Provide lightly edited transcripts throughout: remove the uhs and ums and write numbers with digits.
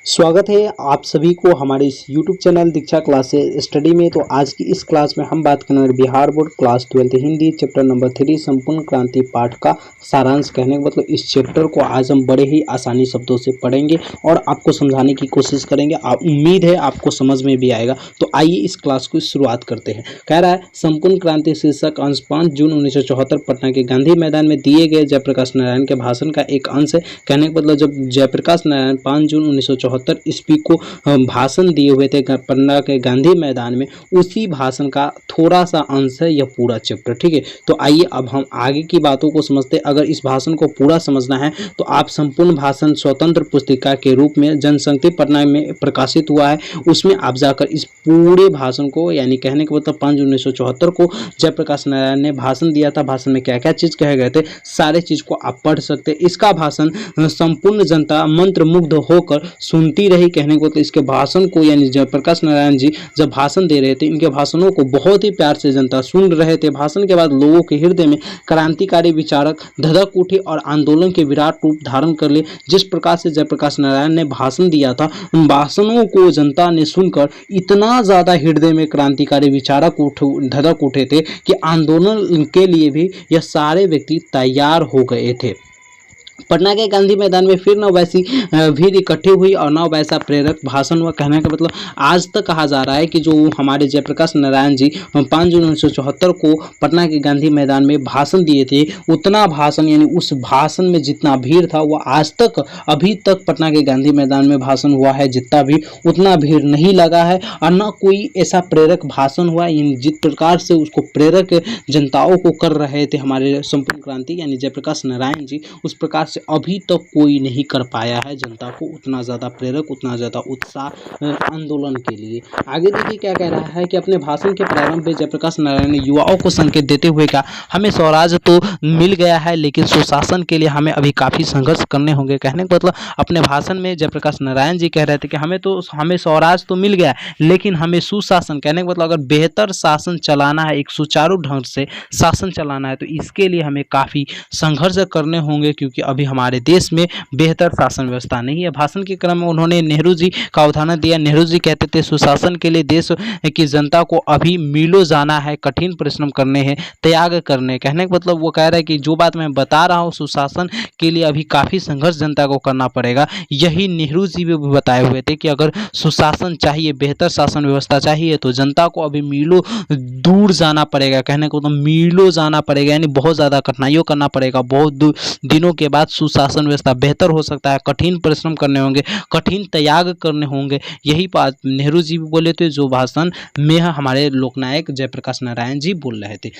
स्वागत है आप सभी को हमारे इस YouTube चैनल दीक्षा क्लासेस स्टडी में। तो आज की इस क्लास में हम बात करेंगे Bihar board class 12 Hindi chapter number 3 संपूर्ण क्रांति पाठ का सारांश। कहने का मतलब इस चैप्टर को आज हम बड़े ही आसानी शब्दों से पढ़ेंगे और आपको समझाने की कोशिश करेंगे। उम्मीद है आपको समझ में भी आएगा। तो आइए इस क्लास की शुरुआत करते हैं। कह रहा है संपूर्ण क्रांति शीर्षक अंश 5 जून 1974 पटना के गांधी मैदान में दिए गए जयप्रकाश नारायण के भाषण का एक अंश है। कहने का मतलब जब जयप्रकाश नारायण 5 जून 1974 ईस्वी को भाषण दिए हुए थे पटना के गांधी मैदान में, उसी भाषण का थोड़ा सा अंश है यह पूरा चैप्टर। ठीक है, तो आइए अब हम आगे की बातों को समझते हैं। अगर इस भाषण को पूरा समझना है तो आप संपूर्ण भाषण स्वतंत्र पुस्तिका के रूप में जनशक्ति पटना में प्रकाशित हुआ है, उसमें आप जाकर इस पूरे भाषण को, यानी कहने का मतलब 5 जून 1974 को जयप्रकाश नारायण ने भाषण दिया था, भाषण में क्या क्या चीज़ कहे गए थे, सारे चीज़ को आप पढ़ सकते हैं। इसका भाषण संपूर्ण जनता मंत्रमुग्ध होकर सुनती रही। कहने को तो इसके भाषण को, यानी जयप्रकाश नारायण जी जब भाषण दे रहे थे, इनके भाषणों को बहुत ही प्यार से जनता सुन रहे थे। भाषण के बाद लोगों के हृदय में क्रांतिकारी विचारक धधक उठे और आंदोलन के विराट रूप धारण कर ले। जिस प्रकार से जयप्रकाश नारायण ने भाषण दिया था, उन भाषणों को जनता ने सुनकर इतना ज़्यादा हृदय में क्रांतिकारी विचारक धधक उठे थे कि आंदोलन के लिए भी यह सारे व्यक्ति तैयार हो गए थे। पटना के गांधी मैदान में फिर नववैसी भीड़ इकट्ठी हुई और नववैसा प्रेरक भाषण हुआ। कहने का मतलब आज तक कहा जा रहा है कि जो हमारे जयप्रकाश नारायण जी 5 जून 1974 को पटना के गांधी मैदान में भाषण दिए थे, उतना भाषण, यानी उस भाषण में जितना भीड़ था वो आज तक अभी तक पटना के गांधी मैदान में भाषण हुआ है जितना भी, उतना भीड़ नहीं लगा है। और न कोई ऐसा प्रेरक भाषण हुआ, जिस प्रकार से उसको प्रेरक जनताओं को कर रहे थे हमारे संपूर्ण क्रांति यानी जयप्रकाश नारायण जी, उस प्रकार से अभी तक कोई नहीं कर पाया है जनता को उतना ज़्यादा प्रेरक, उतना ज़्यादा उत्साह आंदोलन के लिए। आगे देखिए क्या कह रहा है कि अपने भाषण के प्रारंभ में जयप्रकाश नारायण ने युवाओं को संकेत देते हुए कहा, हमें स्वराज तो मिल गया है लेकिन सुशासन के लिए हमें अभी काफ़ी संघर्ष करने होंगे। कहने का मतलब अपने भाषण में जयप्रकाश नारायण जी कह रहे थे कि हमें स्वराज तो मिल गया है लेकिन हमें सुशासन, कहने का मतलब अगर बेहतर शासन चलाना है, एक सुचारू ढंग से शासन चलाना है, तो इसके लिए हमें काफ़ी संघर्ष करने होंगे क्योंकि अभी हमारे देश में बेहतर शासन व्यवस्था नहीं है। भाषण के क्रम में उन्होंने नेहरू जी का उदाहरण दिया। नेहरू जी कहते थे सुशासन के लिए देश की जनता को अभी मीलों जाना है, कठिन परिश्रम करने हैं, त्याग करने। कहने का मतलब वो कह रहा है कि जो बात मैं बता रहा हूँ सुशासन के लिए अभी काफ़ी संघर्ष जनता को करना पड़ेगा। यही नेहरू जी भी बताए हुए थे कि अगर सुशासन चाहिए, बेहतर शासन व्यवस्था चाहिए तो जनता को अभी मीलों दूर जाना पड़ेगा। कहने को तो मीलों जाना पड़ेगा, यानी बहुत ज़्यादा कठिनाइयों करना पड़ेगा। बहुत दिनों के बाद सुशासन व्यवस्था बेहतर हो सकता है, कठिन परिश्रम करने होंगे, कठिन त्याग करने होंगे। यही बात नेहरू जी भी बोले थे जो भाषण में हमारे लोकनायक जयप्रकाश नारायण जी बोल रहे थे।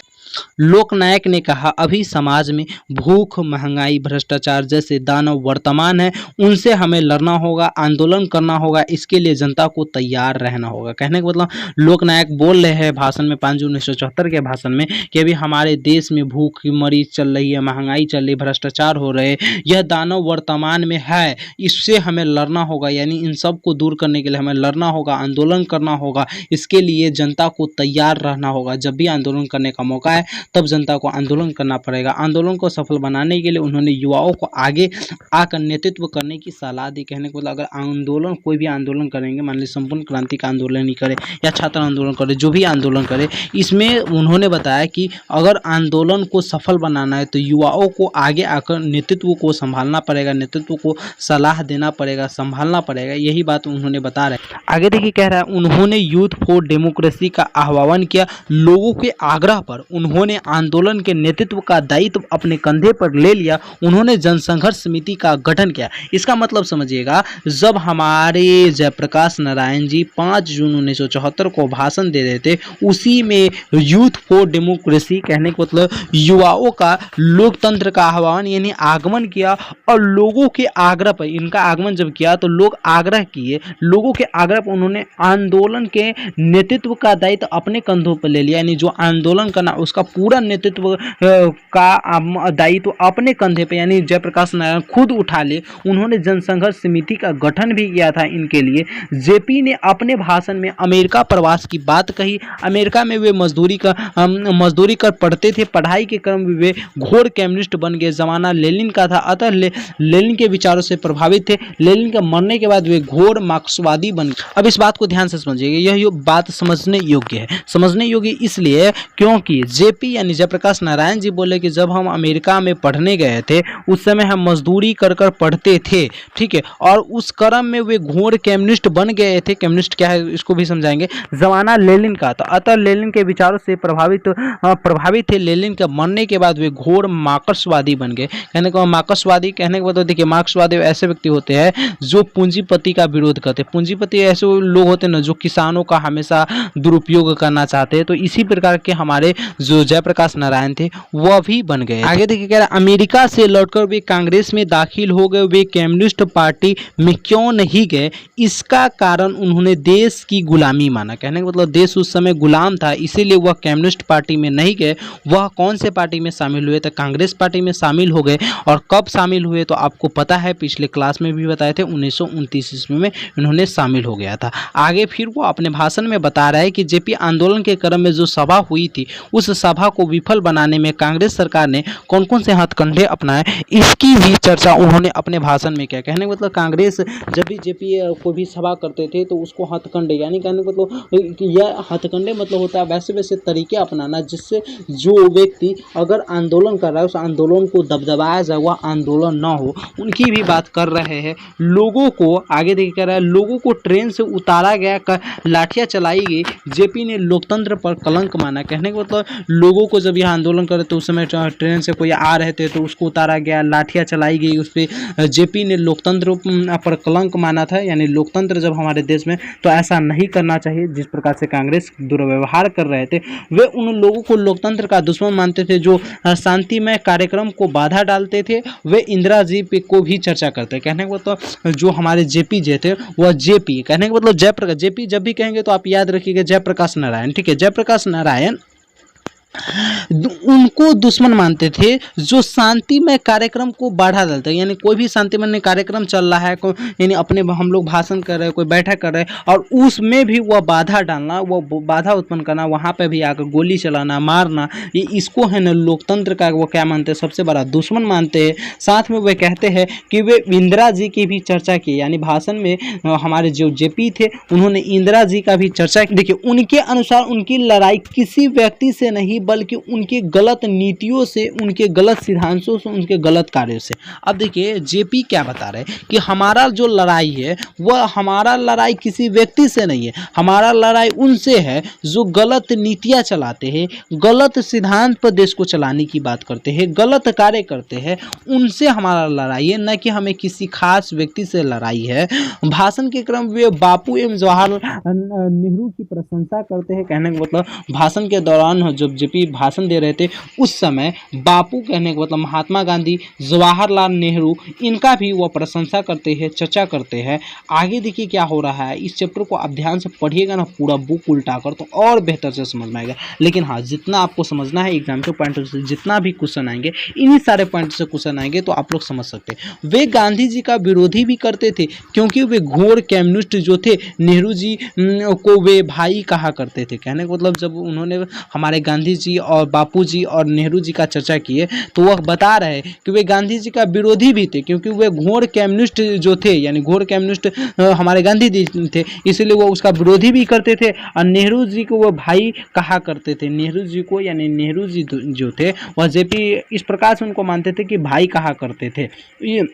लोकनायक ने कहा, अभी समाज में भूख, महंगाई, भ्रष्टाचार जैसे दानव वर्तमान है, उनसे हमें लड़ना होगा, आंदोलन करना होगा, इसके लिए जनता को तैयार रहना होगा। कहने का मतलब लोकनायक बोल रहे हैं भाषण में 5 जून 1974 के भाषण में कि अभी हमारे देश में भूख की मरी चल रही है, महंगाई चल रही, भ्रष्टाचार हो रहे, यह दानव वर्तमान में है, इससे हमें लड़ना होगा, यानी इन सब को दूर करने के लिए हमें लड़ना होगा, आंदोलन करना होगा, इसके लिए जनता को तैयार रहना होगा। जब भी आंदोलन करने का मौका है तब जनता को आंदोलन करना पड़ेगा। आंदोलन को सफल बनाने के लिए उन्होंने युवाओं को आगे आकर नेतृत्व करने की सलाह दी। कहने को अगर आंदोलन, कोई भी आंदोलन करेंगे, मान लीजिए संपूर्ण क्रांति का आंदोलन ही करे या छात्र आंदोलन करे, जो भी आंदोलन करे, इसमें उन्होंने बताया कि अगर आंदोलन को सफल बनाना है तो युवाओं को आगे आकर नेतृत्व को संभालना पड़ेगा, नेतृत्व को सलाह देना पड़ेगा, संभालना पड़ेगा। यही बात उन्होंने बता रहे। आगे देखिए क्या रहा है, उन्होंने यूथ फॉर डेमोक्रेसी का आह्वान किया। लोगों के आग्रह पर उन्होंने आंदोलन के नेतृत्व का दायित्व अपने कंधे पर ले लिया। उन्होंने जनसंघर्ष समिति का गठन किया। इसका मतलब समझिएगा, जब हमारे जयप्रकाश नारायण जी 5 जून 1974 को भाषण दे रहे थे, उसी में यूथ फॉर डेमोक्रेसी, कहने का मतलब युवाओं का लोकतंत्र का आह्वान यानी आगमन किया। और लोगों के आग्रह पर, इनका आगमन जब किया तो लोग आग्रह किए, लोगों के आग्रह पर उन्होंने आंदोलन के नेतृत्व का दायित्व अपने कंधों पर ले लिया, यानी जो आंदोलन करना उसका पूरा नेतृत्व का दायित्व अपने कंधे पे, यानी जयप्रकाश नारायण खुद उठा ले। उन्होंने जनसंघर्ष समिति का गठन भी किया था इनके लिए। जेपी ने अपने भाषण में अमेरिका प्रवास की बात कही। अमेरिका में वे मजदूरी कर पढ़ते थे, पढ़ाई के क्रम में वे घोर कम्युनिस्ट बन गए। जमाना लेनिन का का था, अतः लेनिन के विचारों से प्रभावित थे। लेनिन के मरने के बाद वे घोर मार्क्सवादी बन गए। अब इस बात को ध्यान से समझिएगा, यह बात समझने योग्य है। समझने योग्य इसलिए क्योंकि जेपी यानी जयप्रकाश नारायण जी बोले कि जब हम अमेरिका में पढ़ने गए थे उस समय हम मजदूरी कर कर पढ़ते थे, ठीक है, और उस क्रम में वे घोर कम्युनिस्ट बन गए थे। कम्युनिस्ट क्या है इसको भी समझाएंगे। जमाना लेनिन का था, अतः लेनिन के विचारों से प्रभावित थे। लेनिन के मरने के बाद वे घोर मार्क्सवादी बन गए। कहने को मार्क्सवादी कहने के बाद देखिए मार्क्सवादी ऐसे व्यक्ति होते हैं जो पूंजीपति का विरोध करते हैं। पूंजीपति ऐसे लोग होते हैं ना जो किसानों का हमेशा दुरुपयोग करना चाहते हैं। तो इसी प्रकार के हमारे जो जयप्रकाश नारायण थे वह भी बन गए। आगे देखिए कह रहा है अमेरिका से लौटकर वे कांग्रेस में दाखिल हो गए। वे कम्युनिस्ट पार्टी में क्यों नहीं गए, इसका कारण उन्होंने देश की गुलामी माना। कहने का मतलब देश उस समय गुलाम था, इसीलिए वह कम्युनिस्ट पार्टी में नहीं गए। वह कौन से पार्टी में शामिल हुए, तो कांग्रेस पार्टी में शामिल हो गए। और कब शामिल हुए तो आपको पता है, पिछले क्लास में भी बताए थे, 1929 ईस्वी में इन्होंने शामिल हो गया था। आगे फिर वो अपने भाषण में बता रहा है कि जेपी आंदोलन के क्रम में जो सभा हुई थी उस सभा को विफल बनाने में कांग्रेस सरकार ने कौन कौन से हथकंडे अपनाए, इसकी भी चर्चा उन्होंने अपने भाषण में किया। कहने का मतलब कांग्रेस जब भी जेपी को भी सभा करते थे तो उसको हथकंडे यानी कहने का मतलब यह हथकंडे मतलब होता है वैसे वैसे तरीके अपनाना जिससे जो व्यक्ति अगर आंदोलन कर रहा है उस आंदोलन को दबदबाया जाए, वह आंदोलन ना हो, उनकी भी बात कर रहे हैं। लोगों को आगे देखिए कह रहा है लोगों को ट्रेन से उतारा गया, लाठियां चलाई गई। जेपी ने लोकतंत्र पर कलंक माना। कहने का मतलब लोगों को जब यह आंदोलन करे तो उस समय ट्रेन से कोई आ रहे थे तो उसको उतारा गया, लाठियां चलाई गई उस पर। जेपी ने लोकतंत्र पर कलंक माना था, यानी लोकतंत्र जब हमारे देश में तो ऐसा नहीं करना चाहिए। जिस प्रकार से कांग्रेस दुर्व्यवहार कर रहे थे, वे उन लोगों को लोकतंत्र का दुश्मन मानते थे जो शांतिमय कार्यक्रम को बाधा डालते थे। वे इंदिरा जी पे को भी चर्चा करते। कहने का मतलब जो हमारे जेपी जे थे वह जेपी, कहने का मतलब जयप्रकाश, जेपी जब भी कहेंगे तो आप याद रखिएगा जयप्रकाश नारायण, ठीक है। जयप्रकाश नारायण उनको दुश्मन मानते थे जो शांतिमय कार्यक्रम को बाधा डालते हैं। यानी कोई भी शांतिमय कार्यक्रम चल रहा है, यानी अपने हम लोग भाषण कर रहे हैं, कोई बैठक कर रहे हैं और उसमें भी वह बाधा डालना, वह बाधा उत्पन्न करना, वहाँ पे भी आकर गोली चलाना, मारना, ये इसको है ना लोकतंत्र का वो क्या मानते हैं, सबसे बड़ा दुश्मन मानते हैं। साथ में वे कहते हैं कि वे इंदिरा जी की भी चर्चा की, यानी भाषण में हमारे जो जेपी थे उन्होंने इंदिरा जी का भी चर्चा की। देखिए उनके अनुसार उनकी लड़ाई किसी व्यक्ति से नहीं बल्कि उनके गलत नीतियों से, उनके गलत सिद्धांतों से, उनके गलत कार्यों से। अब देखिए जेपी क्या बता रहे हैं कि हमारा जो लड़ाई है वह हमारा लड़ाई किसी व्यक्ति से नहीं है, हमारा लड़ाई उनसे है जो गलत नीतियां चलाते हैं, गलत सिद्धांत पर देश को चलाने की बात करते हैं, गलत कार्य करते हैं, उनसे हमारा लड़ाई है, न कि हमें किसी खास व्यक्ति से लड़ाई है। भाषण के क्रम वे बापू एवं जवाहरलाल नेहरू की प्रशंसा करते हैं। कहने का मतलब भाषण के दौरान जब जेपी भाषण दे रहे थे उस समय बापू, कहने का मतलब महात्मा गांधी, जवाहरलाल नेहरू, इनका भी वो प्रशंसा करते हैं, चर्चा करते हैं। आगे देखिए क्या हो रहा है, इस चैप्टर को आप ध्यान से पढ़िएगा ना पूरा बुक उल्टा कर तो और बेहतर से समझ में आएगा। लेकिन हाँ, जितना आपको समझना है एग्जाम के पॉइंट से जितना भी क्वेश्चन आएंगे इन्हीं सारे पॉइंट से क्वेश्चन आएंगे तो आप लोग समझ सकते हैं। वे गांधी जी का विरोधी भी करते थे क्योंकि वे घोर कम्युनिस्ट जो थे, नेहरू जी को वे भाई कहा करते थे। कहने का मतलब जब उन्होंने हमारे गांधी जी और बापूजी और नेहरू जी का चर्चा किए तो वह बता रहे कि वे गांधी जी का विरोधी भी थे क्योंकि वे घोर कम्युनिस्ट जो थे, यानी घोर कम्युनिस्ट हमारे गांधी जी थे, इसलिए वो उसका विरोधी भी करते थे और नेहरू जी को वो भाई कहा करते थे। नेहरू जी को, यानी नेहरू जी जो थे वह जेपी इस प्रकार से उनको मानते थे कि भाई कहा करते थे। ये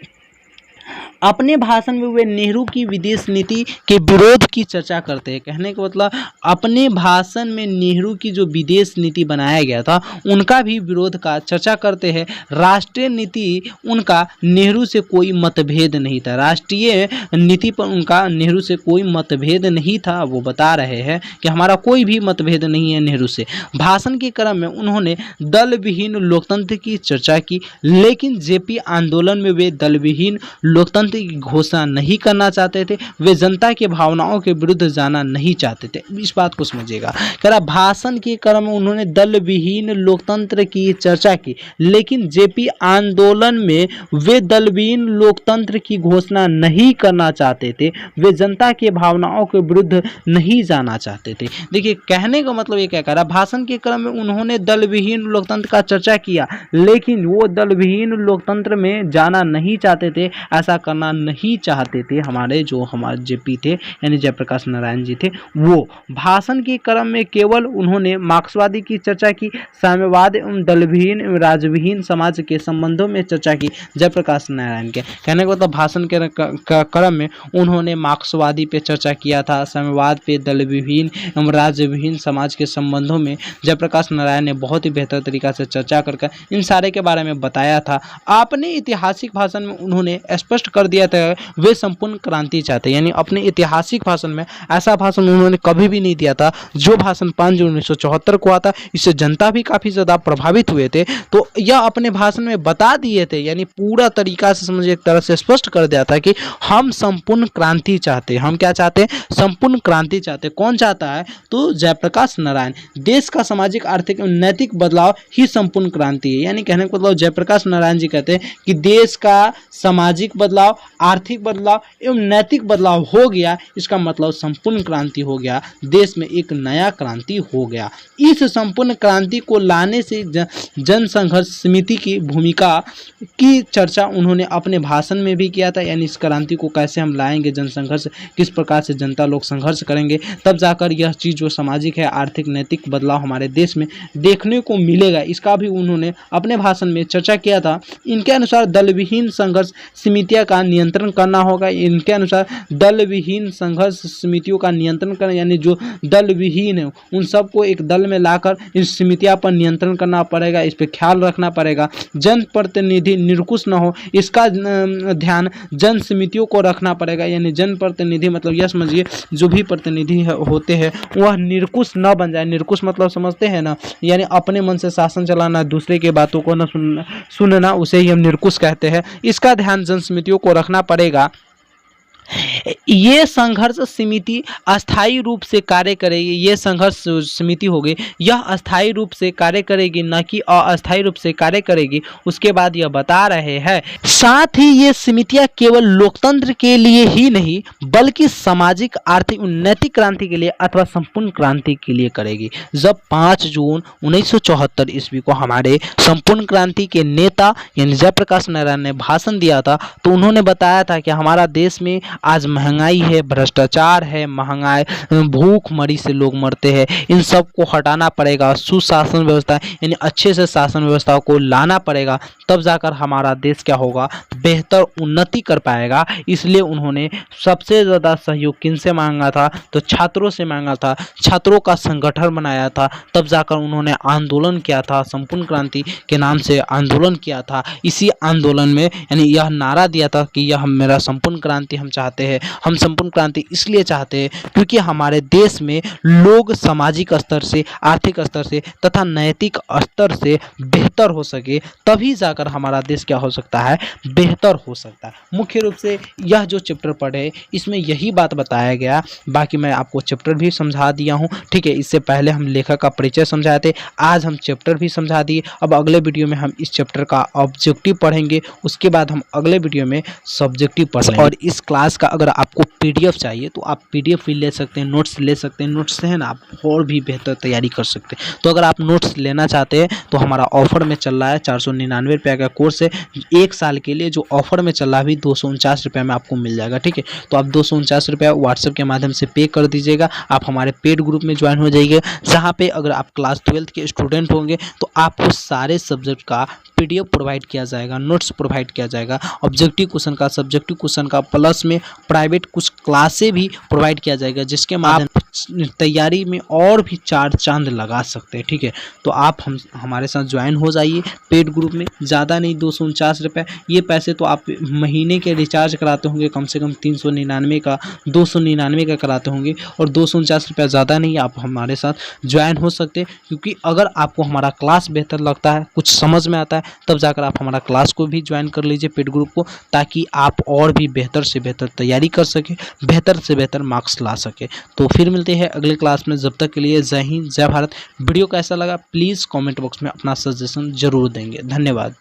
अपने भाषण में वे नेहरू की विदेश नीति के विरोध की चर्चा करते हैं। कहने का मतलब अपने भाषण में नेहरू की जो विदेश नीति बनाया गया था उनका भी विरोध का चर्चा करते हैं। राष्ट्रीय नीति उनका नेहरू से कोई मतभेद नहीं था, राष्ट्रीय नीति पर उनका नेहरू से कोई मतभेद नहीं था। वो बता रहे हैं कि हमारा कोई भी मतभेद नहीं है नेहरू से। भाषण के क्रम में उन्होंने दल विहीन लोकतंत्र की चर्चा की, लेकिन जेपी आंदोलन में वे दल विहीन लोकतंत्र की घोषणा नहीं करना चाहते थे। वे जनता की भावनाओं के विरुद्ध जाना नहीं चाहते थे। इस बात को समझिएगा। कह रहा भाषण के क्रम में उन्होंने दल विहीन लोकतंत्र की चर्चा की, लेकिन जेपी आंदोलन में वे दल विहीन लोकतंत्र की घोषणा नहीं करना चाहते थे, वे जनता की भावनाओं के विरुद्ध नहीं जाना चाहते थे। देखिए कहने का मतलब ये क्या कह रहा, भाषण के क्रम में उन्होंने दल विहीन लोकतंत्र का चर्चा किया, लेकिन वो दल विहीन लोकतंत्र में जाना नहीं चाहते थे, ऐसा करना नहीं चाहते थे हमारे जेपी थे यानी जयप्रकाश नारायण जी थे। वो भाषण के क्रम में केवल उन्होंने मार्क्सवादी की चर्चा की, साम्यवाद एवं दलविहीन एवं राजविहीन समाज के संबंधों में चर्चा की। जयप्रकाश नारायण के कहने का मतलब भाषण के क्रम में उन्होंने मार्क्सवादी पे चर्चा किया था, साम्यवाद पे, दलविहीन एवं राजविहीन समाज के संबंधों में जयप्रकाश नारायण ने बहुत ही बेहतर तरीका से चर्चा करके इन सारे के बारे में बताया था। अपने ऐतिहासिक भाषण में उन्होंने स्पष्ट कर दिया था वे संपूर्ण क्रांति चाहते, यानी अपने ऐतिहासिक भाषण में ऐसा भाषण उन्होंने कभी भी नहीं दिया था जो भाषण 5 जून 1974 को आता। इससे जनता भी काफ़ी ज़्यादा प्रभावित हुए थे, तो यह अपने भाषण में बता दिए थे, यानी पूरा तरीका से समझिए, एक तरह से स्पष्ट कर दिया था कि हम संपूर्ण क्रांति चाहते हैं। हम क्या चाहते हैं? संपूर्ण क्रांति चाहते हैं। कौन चाहता है? तो जयप्रकाश नारायण। देश का सामाजिक, आर्थिक एवं नैतिक बदलाव ही संपूर्ण क्रांति है। यानी कहने का मतलब जयप्रकाश नारायण जी कहते हैं कि देश का सामाजिक बदलाव, आर्थिक बदलाव एवं नैतिक बदलाव हो गया, इसका मतलब संपूर्ण क्रांति हो गया, देश में एक नया क्रांति हो गया। इस संपूर्ण क्रांति को लाने से जन संघर्ष समिति की भूमिका की चर्चा उन्होंने अपने भाषण में भी किया था, यानी इस क्रांति को कैसे हम लाएंगे, जन संघर्ष किस प्रकार से जनता लोग संघर्ष करेंगे, तब जाकर यह चीज़ जो सामाजिक है, आर्थिक नैतिक बदलाव हमारे देश में देखने को मिलेगा, इसका भी उन्होंने अपने भाषण में चर्चा किया था। इनके अनुसार दल विहीन संघर्ष समितियों का नियंत्रण करना होगा। इनके अनुसार दल विहीन संघर्ष समितियों का नियंत्रण करना, यानी जो दल विहीन है उन सबको एक दल में लाकर इस समितियों पर नियंत्रण करना पड़ेगा, इस पर ख्याल रखना पड़ेगा, जनप्रतिनिधि निरंकुश न हो, इसका ध्यान जन समितियों को रखना पड़ेगा। यानी जनप्रतिनिधि मतलब यह समझिए जो भी प्रतिनिधि होते हैं वह निरंकुश न बन जाए। निरंकुश मतलब समझते हैं ना, यानी अपने मन से शासन चलाना, दूसरे की बातों को न सुनना, उसे ही हम निरंकुश कहते हैं। इसका ध्यान जन समितियों को रखना पड़ेगा। ये संघर्ष समिति अस्थायी रूप से कार्य करेगी। ये संघर्ष समिति होगी, यह अस्थायी रूप से कार्य करेगी, न कि अस्थायी रूप से कार्य करेगी। उसके बाद यह बता रहे हैं, साथ ही ये समितियां केवल लोकतंत्र के लिए ही नहीं बल्कि सामाजिक, आर्थिक, नैतिक क्रांति के लिए अथवा संपूर्ण क्रांति के लिए करेगी। जब 5 जून 1974 ईस्वी को हमारे संपूर्ण क्रांति के नेता यानी जयप्रकाश नारायण ने भाषण दिया था, तो उन्होंने बताया था कि हमारा देश में आज महंगाई है, भ्रष्टाचार है, महंगाई, भूखमरी से लोग मरते हैं, इन सब को हटाना पड़ेगा। सुशासन व्यवस्था यानी अच्छे से शासन व्यवस्था को लाना पड़ेगा, तब जाकर हमारा देश क्या होगा, बेहतर उन्नति कर पाएगा। इसलिए उन्होंने सबसे ज़्यादा सहयोग किनसे मांगा था? तो छात्रों से मांगा था, छात्रों का संगठन बनाया था, तब जाकर उन्होंने आंदोलन किया था, संपूर्ण क्रांति के नाम से आंदोलन किया था। इसी आंदोलन में यानी यह नारा दिया था कि यह मेरा संपूर्ण क्रांति हम चाहते हैं। हम संपूर्ण क्रांति इसलिए चाहते हैं क्योंकि हमारे देश में लोग सामाजिक स्तर से, आर्थिक स्तर से तथा नैतिक स्तर से बेहतर हो सके, तभी जाकर हमारा देश क्या हो सकता है, बेहतर हो सकता है। मुख्य रूप से यह जो चैप्टर पढ़े इसमें यही बात बताया गया। बाकी मैं आपको चैप्टर भी समझा दिया हूँ, ठीक है। इससे पहले हम लेखक का परिचय समझाए थे, आज हम चैप्टर भी समझा दिए। अब अगले वीडियो में हम इस चैप्टर का ऑब्जेक्टिव पढ़ेंगे, उसके बाद हम अगले वीडियो में सब्जेक्टिव पढ़ेंगे। और इस क्लास का अगर आपको पीडीएफ चाहिए तो आप पीडीएफ भी ले सकते हैं, नोट्स ले सकते हैं। नोट्स से है ना आप और भी बेहतर तैयारी कर सकते हैं। तो अगर आप नोट्स लेना चाहते हैं तो हमारा ऑफर में चल रहा है, 499 रुपये का कोर्स है, 1 साल के लिए जो ऑफर में चल रहा है अभी 249 रुपये में आपको मिल जाएगा, ठीक है। तो आप 249 रुपये व्हाट्सएप के माध्यम से पे कर दीजिएगा। आप हमारे पेड ग्रुप में ज्वाइन हो जाइए, जहाँ पे अगर आप क्लास 12th के स्टूडेंट होंगे तो आपको सारे सब्जेक्ट का पीडीएफ प्रोवाइड किया जाएगा, नोट्स प्रोवाइड किया जाएगा, ऑब्जेक्टिव क्वेश्चन का, सब्जेक्टिव क्वेश्चन का, प्लस में प्राइवेट कुछ क्लासें भी प्रोवाइड किया जाएगा, जिसके माध्यम तैयारी में और भी 4 चांद लगा सकते हैं। ठीक है, तो आप हमारे साथ ज्वाइन हो जाइए पेड ग्रुप में। ज़्यादा नहीं, 249 रुपये। ये पैसे तो आप महीने के रिचार्ज कराते होंगे कम से कम 399 का, 299 का कराते होंगे, और 249 रुपया ज़्यादा नहीं। आप हमारे साथ ज्वाइन हो सकते हैं, क्योंकि अगर आपको हमारा क्लास बेहतर लगता है, कुछ समझ में आता है, तब जाकर आप हमारा क्लास को भी ज्वाइन कर लीजिए पेड ग्रुप को, ताकि आप और भी बेहतर से बेहतर तैयारी कर सकें, बेहतर से बेहतर मार्क्स ला सके। तो फिर मिलते हैं अगले क्लास में, जब तक के लिए जय हिंद जय भारत। वीडियो कैसा लगा प्लीज़ कमेंट बॉक्स में अपना सजेशन जरूर देंगे। धन्यवाद।